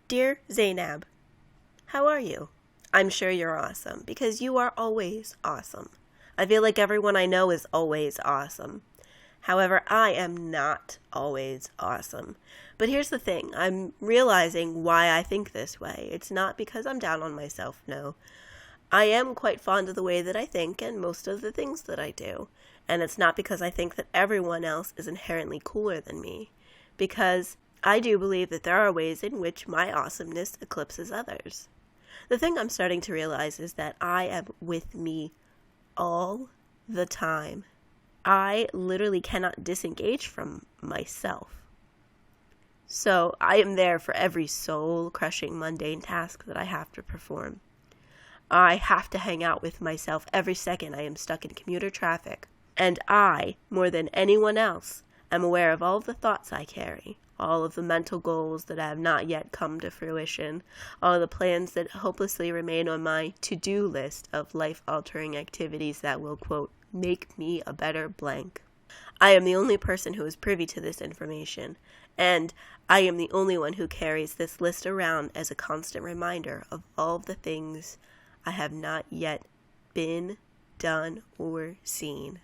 Dear Zainab, how are you? I'm sure you're awesome, because you are always awesome. I feel like everyone I know is always awesome. However, I am not always awesome. But here's the thing, I'm realizing why I think this way. It's not because I'm down on myself, no. I am quite fond of the way that I think and most of the things that I do. And it's not because I think that everyone else is inherently cooler than me. Because I do believe that there are ways in which my awesomeness eclipses others. The thing I'm starting to realize is that I am with me all the time. I literally cannot disengage from myself. So I am there for every soul-crushing mundane task that I have to perform. I have to hang out with myself every second I am stuck in commuter traffic. And I, more than anyone else, am aware of all of the thoughts I carry, all of the mental goals that have not yet come to fruition, all of the plans that hopelessly remain on my to-do list of life-altering activities that will, quote, make me a better blank. I am the only person who is privy to this information, and I am the only one who carries this list around as a constant reminder of all of the things I have not yet been, done, or seen.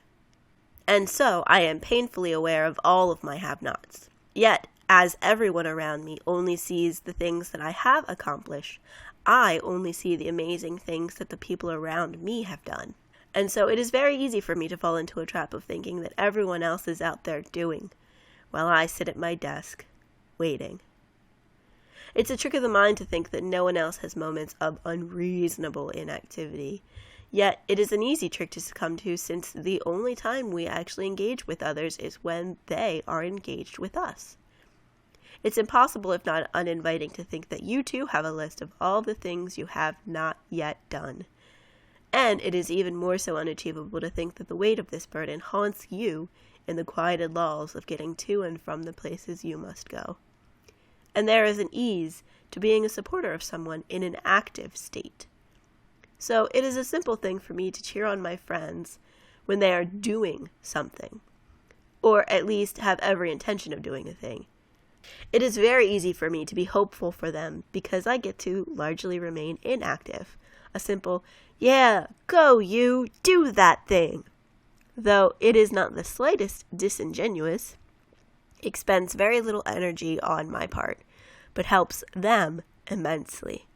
And so I am painfully aware of all of my have-nots. Yet, as everyone around me only sees the things that I have accomplished, I only see the amazing things that the people around me have done. And so it is very easy for me to fall into a trap of thinking that everyone else is out there doing, while I sit at my desk, waiting. It's a trick of the mind to think that no one else has moments of unreasonable inactivity. Yet, it is an easy trick to succumb to since the only time we actually engage with others is when they are engaged with us. It's impossible, if not uninviting, to think that you too have a list of all the things you have not yet done. And it is even more so unachievable to think that the weight of this burden haunts you in the quieted lulls of getting to and from the places you must go. And there is an ease to being a supporter of someone in an active state. So it is a simple thing for me to cheer on my friends when they are doing something, or at least have every intention of doing a thing. It is very easy for me to be hopeful for them because I get to largely remain inactive. A simple, yeah, go you, do that thing. Though it is not the slightest disingenuous, expends very little energy on my part, but helps them immensely.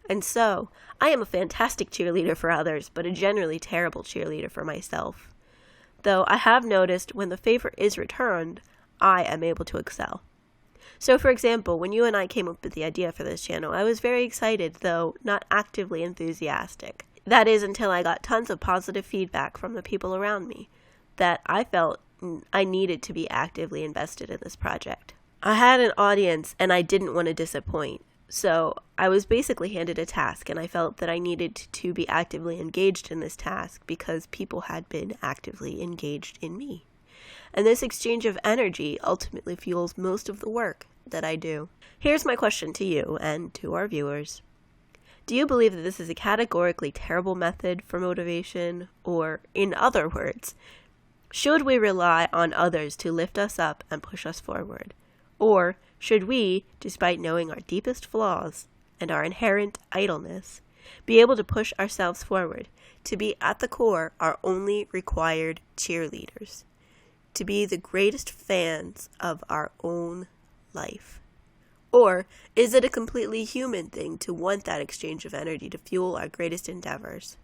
And so, I am a fantastic cheerleader for others, but a generally terrible cheerleader for myself. Though I have noticed when the favor is returned, I am able to excel. So, for example, when you and I came up with the idea for this channel, I was very excited, though not actively enthusiastic. That is until I got tons of positive feedback from the people around me, that I felt I needed to be actively invested in this project. I had an audience, and I didn't want to disappoint. So I was basically handed a task, and I felt that I needed to be actively engaged in this task because people had been actively engaged in me. And this exchange of energy ultimately fuels most of the work that I do. Here's my question to you and to our viewers. Do you believe that this is a categorically terrible method for motivation? Or, in other words, should we rely on others to lift us up and push us forward? Or should we, despite knowing our deepest flaws and our inherent idleness, be able to push ourselves forward, to be at the core our only required cheerleaders, to be the greatest fans of our own life? Or is it a completely human thing to want that exchange of energy to fuel our greatest endeavors?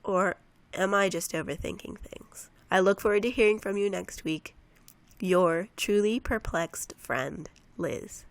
Or am I just overthinking things? I look forward to hearing from you next week. Your truly perplexed friend, Liz.